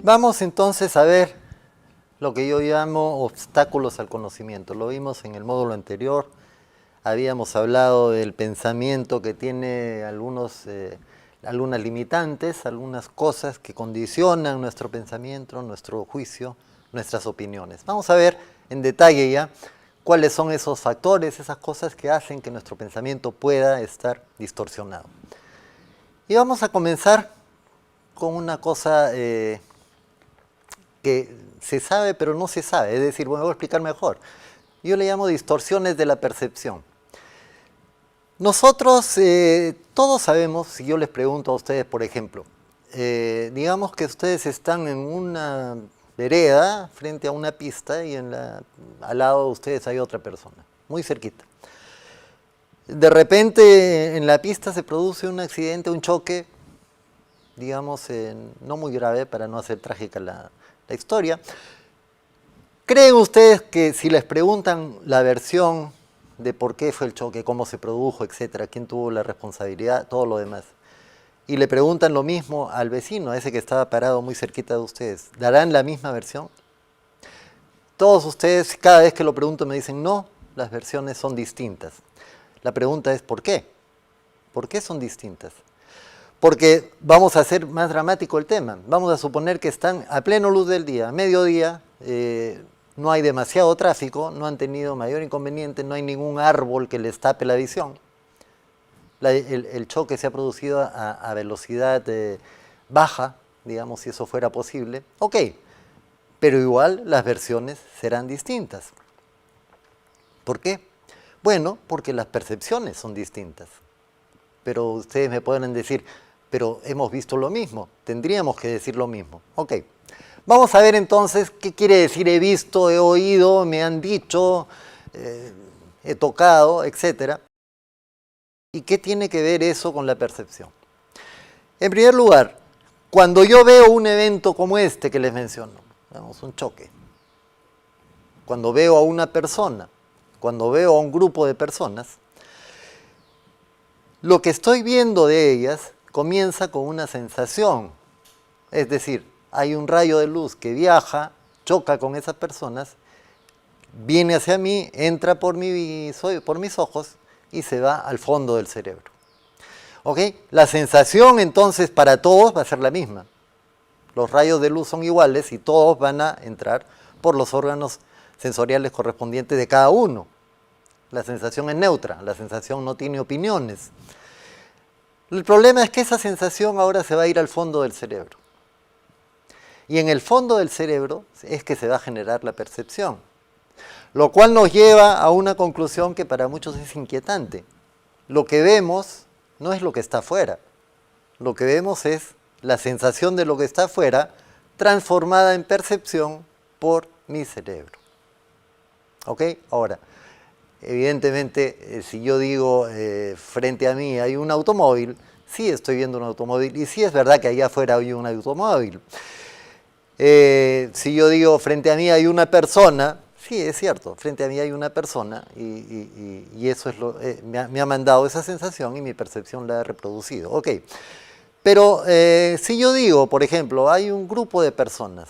Vamos entonces a ver lo que yo llamo obstáculos al conocimiento. Lo vimos en el módulo anterior. Habíamos hablado del pensamiento que tiene algunas limitantes, algunas cosas que condicionan nuestro pensamiento, nuestro juicio, nuestras opiniones. Vamos a ver en detalle ya cuáles son esos factores, esas cosas que hacen que nuestro pensamiento pueda estar distorsionado. Y vamos a comenzar con una cosa que se sabe pero no se sabe, es decir, bueno, voy a explicar mejor. Yo le llamo distorsiones de la percepción. Nosotros todos sabemos, si yo les pregunto a ustedes, por ejemplo, digamos que ustedes están en una vereda frente a una pista y al lado de ustedes hay otra persona, muy cerquita. De repente en la pista se produce un accidente, un choque, digamos, no muy grave para no hacer trágica la historia. ¿Creen ustedes que si les preguntan la versión de por qué fue el choque, cómo se produjo, etcétera, quién tuvo la responsabilidad, todo lo demás, y le preguntan lo mismo al vecino, a ese que estaba parado muy cerquita de ustedes, ¿darán la misma versión? Todos ustedes, cada vez que lo pregunto, me dicen no, las versiones son distintas. La pregunta es ¿por qué? ¿Por qué son distintas? Porque vamos a hacer más dramático el tema. Vamos a suponer que están a pleno luz del día, a mediodía, no hay demasiado tráfico, no han tenido mayor inconveniente, no hay ningún árbol que les tape la visión. El choque se ha producido a velocidad baja, digamos, si eso fuera posible. Ok, pero igual las versiones serán distintas. ¿Por qué? Bueno, porque las percepciones son distintas. Pero ustedes me pueden decir, pero hemos visto lo mismo, tendríamos que decir lo mismo. Ok, vamos a ver entonces qué quiere decir he visto, he oído, me han dicho, he tocado, etc. ¿Y qué tiene que ver eso con la percepción? En primer lugar, cuando yo veo un evento como este que les menciono, digamos, un choque, cuando veo a una persona, cuando veo a un grupo de personas, lo que estoy viendo de ellas comienza con una sensación, es decir, hay un rayo de luz que viaja, choca con esas personas, viene hacia mí, entra por mis ojos y se va al fondo del cerebro. ¿Ok? La sensación entonces para todos va a ser la misma. Los rayos de luz son iguales y todos van a entrar por los órganos sensoriales correspondientes de cada uno. La sensación es neutra, la sensación no tiene opiniones. El problema es que esa sensación ahora se va a ir al fondo del cerebro. Y en el fondo del cerebro es que se va a generar la percepción. Lo cual nos lleva a una conclusión que para muchos es inquietante. Lo que vemos no es lo que está afuera. Lo que vemos es la sensación de lo que está afuera transformada en percepción por mi cerebro. ¿Ok? Ahora, evidentemente, si yo digo frente a mí hay un automóvil, sí estoy viendo un automóvil y sí es verdad que allá afuera hay un automóvil. Si yo digo frente a mí hay una persona, sí es cierto, frente a mí hay una persona y eso es me ha mandado esa sensación y mi percepción la ha reproducido. Ok, pero si yo digo, por ejemplo, hay un grupo de personas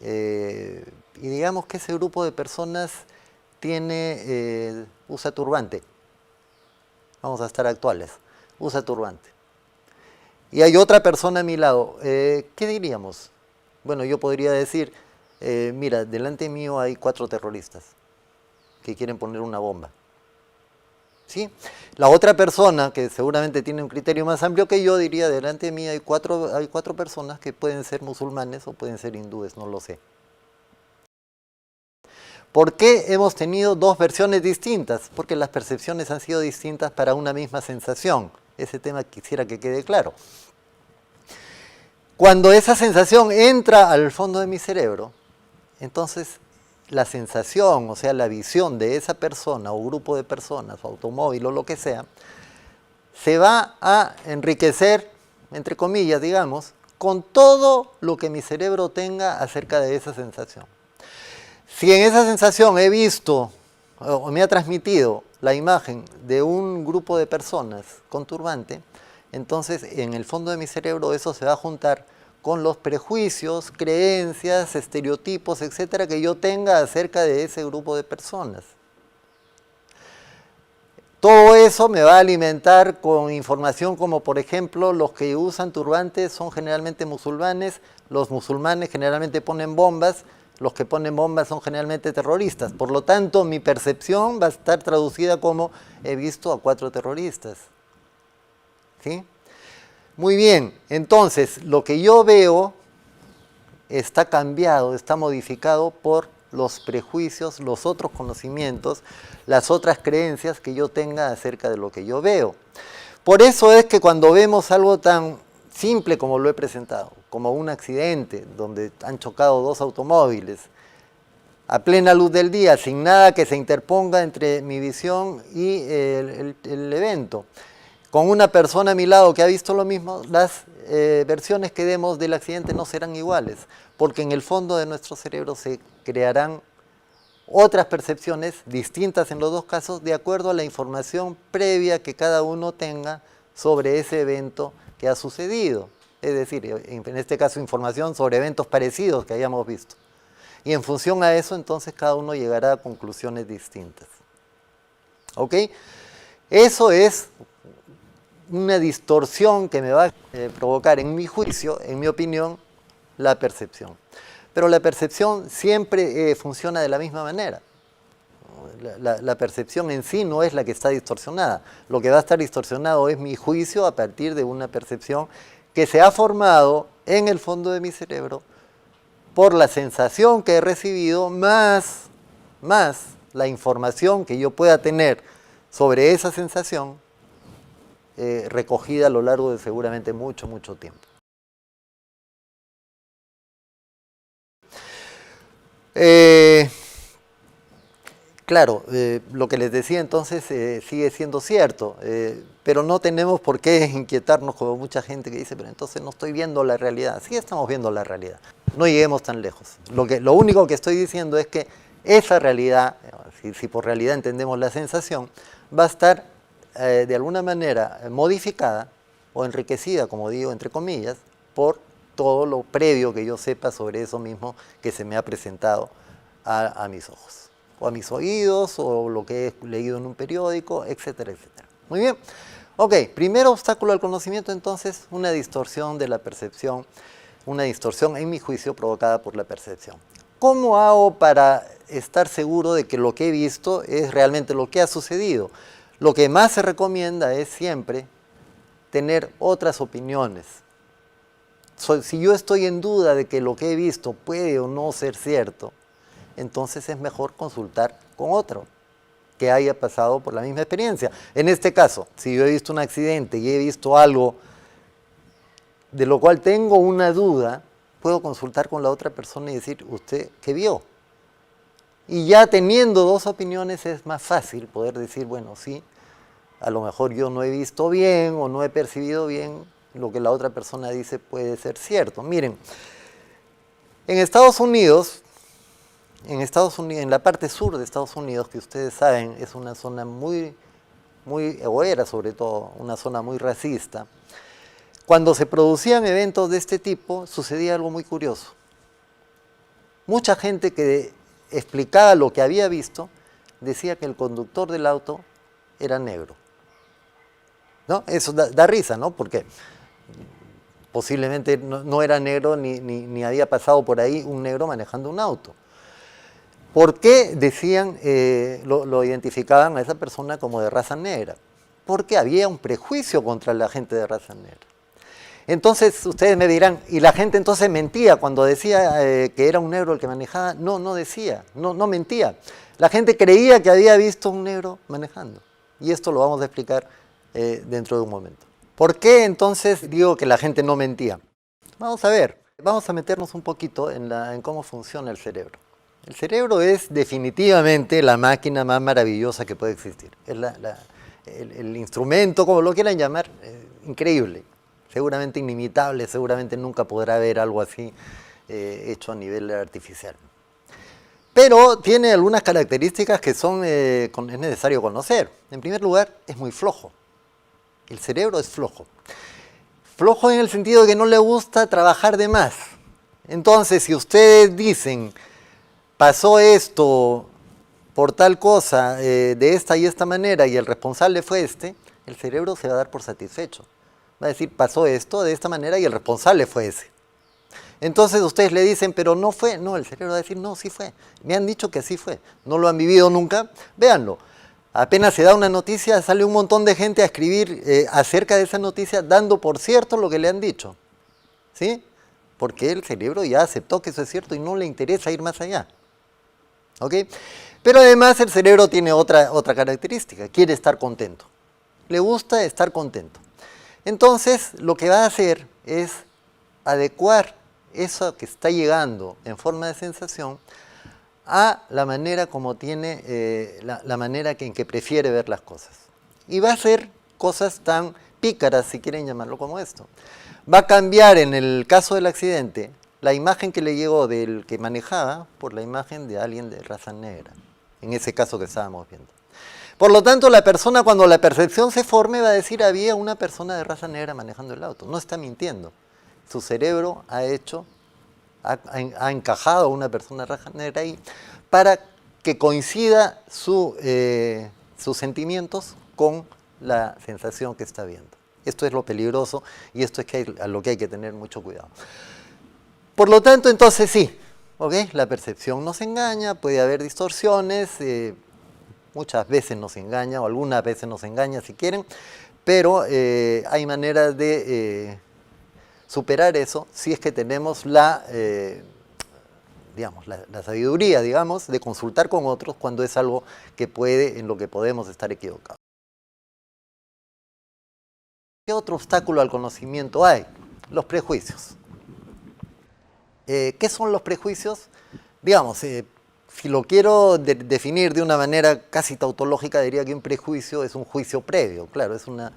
y digamos que ese grupo de personas usa turbante, vamos a estar actuales, usa turbante. Y hay otra persona a mi lado, ¿qué diríamos? Bueno, yo podría decir, mira, delante mío hay 4 terroristas que quieren poner una bomba. ¿Sí? La otra persona, que seguramente tiene un criterio más amplio que yo, diría, delante de mí hay cuatro personas que pueden ser musulmanes o pueden ser hindúes, no lo sé. ¿Por qué hemos tenido 2 versiones distintas? Porque las percepciones han sido distintas para una misma sensación. Ese tema quisiera que quede claro. Cuando esa sensación entra al fondo de mi cerebro, entonces la sensación, o sea, la visión de esa persona o grupo de personas, o automóvil o lo que sea, se va a enriquecer, entre comillas, digamos, con todo lo que mi cerebro tenga acerca de esa sensación. Si en esa sensación he visto o me ha transmitido la imagen de un grupo de personas con turbante, entonces en el fondo de mi cerebro eso se va a juntar con los prejuicios, creencias, estereotipos, etcétera, que yo tenga acerca de ese grupo de personas. Todo eso me va a alimentar con información como, por ejemplo, los que usan turbantes son generalmente musulmanes, los musulmanes generalmente ponen bombas, los que ponen bombas son generalmente terroristas. Por lo tanto, mi percepción va a estar traducida como he visto a 4 terroristas. ¿Sí? Muy bien, entonces, lo que yo veo está cambiado, está modificado por los prejuicios, los otros conocimientos, las otras creencias que yo tenga acerca de lo que yo veo. Por eso es que cuando vemos algo tan simple como lo he presentado, como un accidente donde han chocado 2 automóviles, a plena luz del día, sin nada que se interponga entre mi visión y el evento, con una persona a mi lado que ha visto lo mismo, las versiones que demos del accidente no serán iguales, porque en el fondo de nuestro cerebro se crearán otras percepciones distintas en los 2 casos de acuerdo a la información previa que cada uno tenga sobre ese evento que ha sucedido. Es decir, en este caso información sobre eventos parecidos que hayamos visto. Y en función a eso, entonces cada uno llegará a conclusiones distintas. ¿Ok? Eso es una distorsión que me va a provocar en mi juicio, en mi opinión, la percepción. Pero la percepción siempre funciona de la misma manera. La percepción en sí no es la que está distorsionada. Lo que va a estar distorsionado es mi juicio a partir de una percepción que se ha formado en el fondo de mi cerebro por la sensación que he recibido más la información que yo pueda tener sobre esa sensación recogida a lo largo de seguramente mucho tiempo. Claro, lo que les decía entonces sigue siendo cierto, pero no tenemos por qué inquietarnos como mucha gente que dice, pero entonces no estoy viendo la realidad. Sí estamos viendo la realidad, no lleguemos tan lejos. Lo único que estoy diciendo es que esa realidad, si por realidad entendemos la sensación, va a estar de alguna manera modificada o enriquecida, como digo, entre comillas, por todo lo previo que yo sepa sobre eso mismo que se me ha presentado a mis ojos, o a mis oídos, o lo que he leído en un periódico, etcétera, etcétera. Muy bien. Ok, primer obstáculo al conocimiento, entonces, una distorsión de la percepción, una distorsión en mi juicio provocada por la percepción. ¿Cómo hago para estar seguro de que lo que he visto es realmente lo que ha sucedido? Lo que más se recomienda es siempre tener otras opiniones. Si yo estoy en duda de que lo que he visto puede o no ser cierto, entonces es mejor consultar con otro que haya pasado por la misma experiencia. En este caso, si yo he visto un accidente y he visto algo de lo cual tengo una duda, puedo consultar con la otra persona y decir, ¿usted qué vio? Y ya teniendo 2 opiniones es más fácil poder decir, bueno, sí, a lo mejor yo no he visto bien o no he percibido bien lo que la otra persona dice puede ser cierto. Miren, en Estados Unidos, en la parte sur de Estados Unidos, que ustedes saben es una zona o era sobre todo una zona muy racista, cuando se producían eventos de este tipo sucedía algo muy curioso. Mucha gente que explicaba lo que había visto decía que el conductor del auto era negro. ¿No? Eso da risa, ¿no? Porque posiblemente no era negro ni había pasado por ahí un negro manejando un auto. ¿Por qué decían, lo identificaban a esa persona como de raza negra? Porque había un prejuicio contra la gente de raza negra. Entonces ustedes me dirán, ¿y la gente entonces mentía cuando decía que era un negro el que manejaba? No decía, no mentía. La gente creía que había visto un negro manejando. Y esto lo vamos a explicar dentro de un momento. ¿Por qué entonces digo que la gente no mentía? Vamos a ver, vamos a meternos un poquito en cómo funciona el cerebro. El cerebro es definitivamente la máquina más maravillosa que puede existir. Es el instrumento, como lo quieran llamar, increíble. Seguramente inimitable, seguramente nunca podrá haber algo así hecho a nivel artificial. Pero tiene algunas características que es necesario conocer. En primer lugar, es muy flojo. El cerebro es flojo. Flojo en el sentido de que no le gusta trabajar de más. Entonces, si ustedes dicen, pasó esto por tal cosa, de esta y esta manera, y el responsable fue este, el cerebro se va a dar por satisfecho. Va a decir, pasó esto de esta manera y el responsable fue ese. Entonces ustedes le dicen, pero no fue. No, el cerebro va a decir, no, sí fue. Me han dicho que sí fue. No lo han vivido nunca. Véanlo. Apenas se da una noticia, sale un montón de gente a escribir acerca de esa noticia, dando por cierto lo que le han dicho. ¿Sí? Porque el cerebro ya aceptó que eso es cierto y no le interesa ir más allá. ¿Ok? Pero además el cerebro tiene otra característica, quiere estar contento. Le gusta estar contento. Entonces, lo que va a hacer es adecuar eso que está llegando en forma de sensación a la manera como tiene, la manera en que prefiere ver las cosas. Y va a hacer cosas tan pícaras, si quieren llamarlo como esto. Va a cambiar, en el caso del accidente, la imagen que le llegó del que manejaba por la imagen de alguien de raza negra, en ese caso que estábamos viendo. Por lo tanto, la persona, cuando la percepción se forme, va a decir, había una persona de raza negra manejando el auto. No está mintiendo. Su cerebro ha encajado a una persona de raza negra ahí para que coincida sus sentimientos con la sensación que está viendo. Esto es lo peligroso y esto es a lo que hay que tener mucho cuidado. Por lo tanto, entonces sí, ¿okay? La percepción nos engaña, puede haber distorsiones, muchas veces nos engaña o algunas veces nos engaña si quieren, pero hay maneras de superar eso si es que tenemos la sabiduría, digamos, de consultar con otros cuando es algo que en lo que podemos estar equivocados. ¿Qué otro obstáculo al conocimiento hay? Los prejuicios. ¿Qué son los prejuicios? Digamos, si lo quiero definir de una manera casi tautológica, diría que un prejuicio es un juicio previo. Claro, es una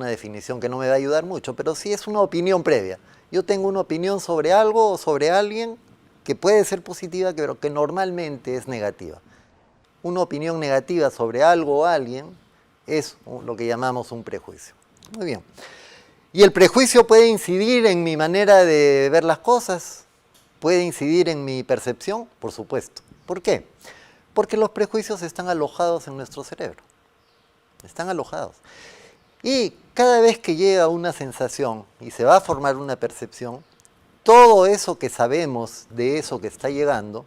definición que no me va a ayudar mucho, pero sí es una opinión previa. Yo tengo una opinión sobre algo o sobre alguien que puede ser positiva, pero que normalmente es negativa. Una opinión negativa sobre algo o alguien es lo que llamamos un prejuicio. Muy bien. ¿Y el prejuicio puede incidir en mi manera de ver las cosas? ¿Puede incidir en mi percepción? Por supuesto. ¿Por qué? Porque los prejuicios están alojados en nuestro cerebro. Están alojados. Y cada vez que llega una sensación y se va a formar una percepción, todo eso que sabemos de eso que está llegando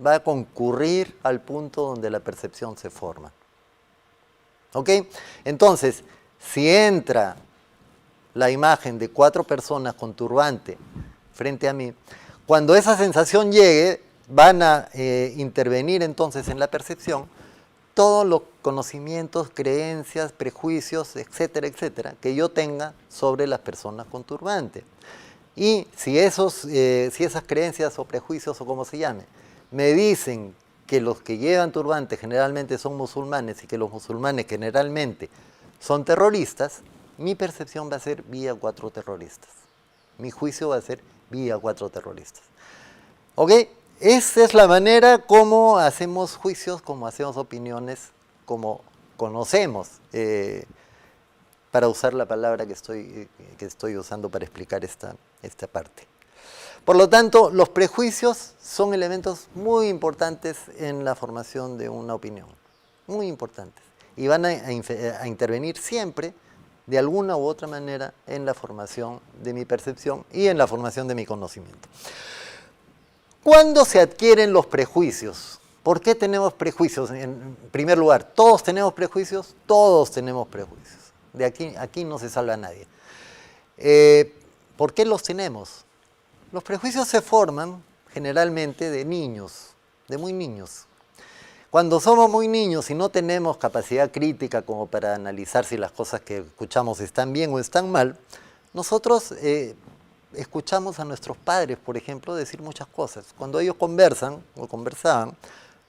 va a concurrir al punto donde la percepción se forma. ¿Ok? Entonces, si entra la imagen de 4 personas con turbante frente a mí, cuando esa sensación llegue, van a intervenir entonces en la percepción todos los conocimientos, creencias, prejuicios, etcétera, etcétera, que yo tenga sobre las personas con turbante. Y si esas creencias o prejuicios o como se llame, me dicen que los que llevan turbante generalmente son musulmanes y que los musulmanes generalmente son terroristas, mi percepción va a ser vía 4 terroristas. Mi juicio va a ser vía 4 terroristas. ¿Ok? Esa es la manera como hacemos juicios, como hacemos opiniones, como conocemos, para usar la palabra que estoy usando para explicar esta parte. Por lo tanto, los prejuicios son elementos muy importantes en la formación de una opinión, muy importantes, y van a intervenir siempre, de alguna u otra manera, en la formación de mi percepción y en la formación de mi conocimiento. ¿Cuándo se adquieren los prejuicios? ¿Por qué tenemos prejuicios? En primer lugar, ¿todos tenemos prejuicios? Todos tenemos prejuicios. De aquí no se salva nadie. ¿Por qué los tenemos? Los prejuicios se forman generalmente de niños, de muy niños. Cuando somos muy niños y no tenemos capacidad crítica como para analizar si las cosas que escuchamos están bien o están mal, nosotros escuchamos a nuestros padres, por ejemplo, decir muchas cosas. Cuando ellos conversan o conversaban,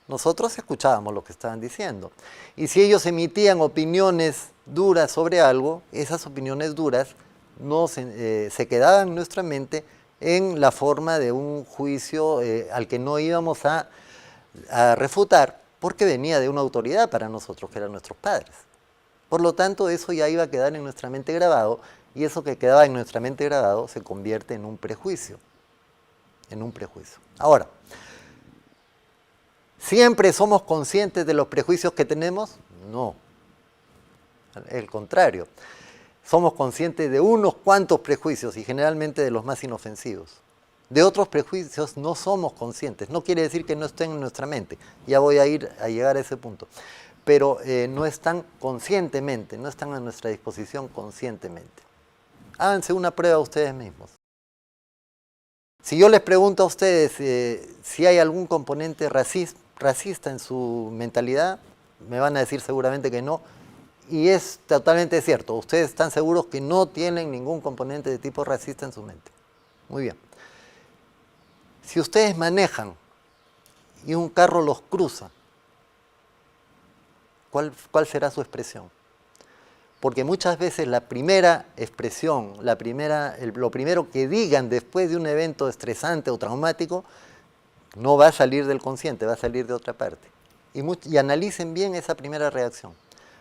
nosotros escuchábamos lo que estaban diciendo. Y si ellos emitían opiniones duras sobre algo, esas opiniones duras se quedaban en nuestra mente en la forma de un juicio al que no íbamos a refutar, porque venía de una autoridad para nosotros, que eran nuestros padres. Por lo tanto, eso ya iba a quedar en nuestra mente grabado, y eso que quedaba en nuestra mente grabado se convierte en un prejuicio. En un prejuicio. Ahora, ¿siempre somos conscientes de los prejuicios que tenemos? No. El contrario. Somos conscientes de unos cuantos prejuicios y generalmente de los más inofensivos. De otros prejuicios no somos conscientes. No quiere decir que no estén en nuestra mente. Ya voy a llegar a ese punto. Pero no están conscientemente, no están a nuestra disposición conscientemente. Háganse una prueba ustedes mismos. Si yo les pregunto a ustedes si hay algún componente racista en su mentalidad, me van a decir seguramente que no. Y es totalmente cierto. Ustedes están seguros que no tienen ningún componente de tipo racista en su mente. Muy bien. Si ustedes manejan y un carro los cruza, ¿cuál será su expresión? Porque muchas veces la primera expresión, lo primero que digan después de un evento estresante o traumático, no va a salir del consciente, va a salir de otra parte. Y analicen bien esa primera reacción,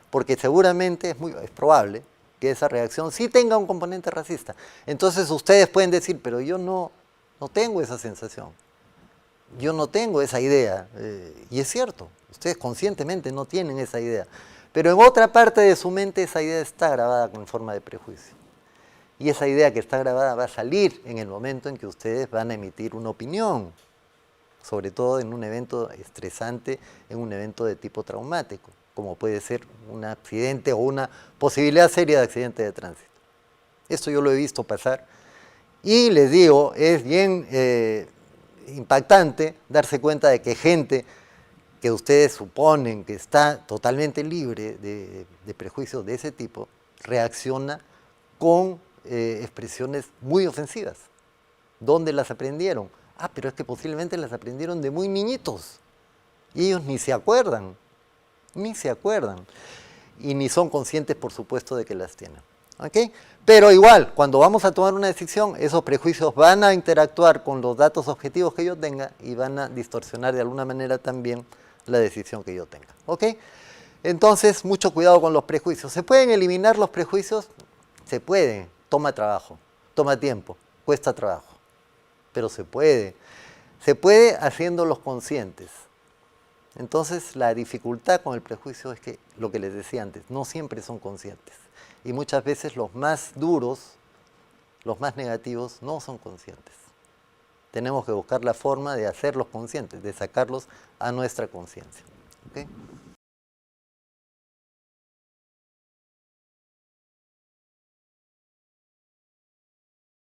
porque seguramente es probable que esa reacción sí tenga un componente racista. Entonces ustedes pueden decir, pero yo no tengo esa sensación, yo no tengo esa idea. Y es cierto, ustedes conscientemente no tienen esa idea. Pero en otra parte de su mente esa idea está grabada con forma de prejuicio. Y esa idea que está grabada va a salir en el momento en que ustedes van a emitir una opinión, sobre todo en un evento estresante, en un evento de tipo traumático, como puede ser un accidente o una posibilidad seria de accidente de tránsito. Esto yo lo he visto pasar y les digo, es bien impactante darse cuenta de que gente que ustedes suponen que está totalmente libre de prejuicios de ese tipo, reacciona con expresiones muy ofensivas. ¿Dónde las aprendieron? Ah, pero es que posiblemente las aprendieron de muy niñitos. Y ellos ni se acuerdan, y ni son conscientes, por supuesto, de que las tienen. ¿Okay? Pero igual, cuando vamos a tomar una decisión, esos prejuicios van a interactuar con los datos objetivos que yo tenga y van a distorsionar de alguna manera también la decisión que yo tenga. ¿Ok? Entonces, mucho cuidado con los prejuicios. ¿Se pueden eliminar los prejuicios? Se puede. Toma trabajo, toma tiempo, cuesta trabajo. Pero se puede. Se puede haciéndolos conscientes. Entonces, la dificultad con el prejuicio es que, lo que les decía antes, no siempre son conscientes. Y muchas veces los más duros, los más negativos, no son conscientes. Tenemos que buscar la forma de hacerlos conscientes, de sacarlos a nuestra conciencia. ¿Okay?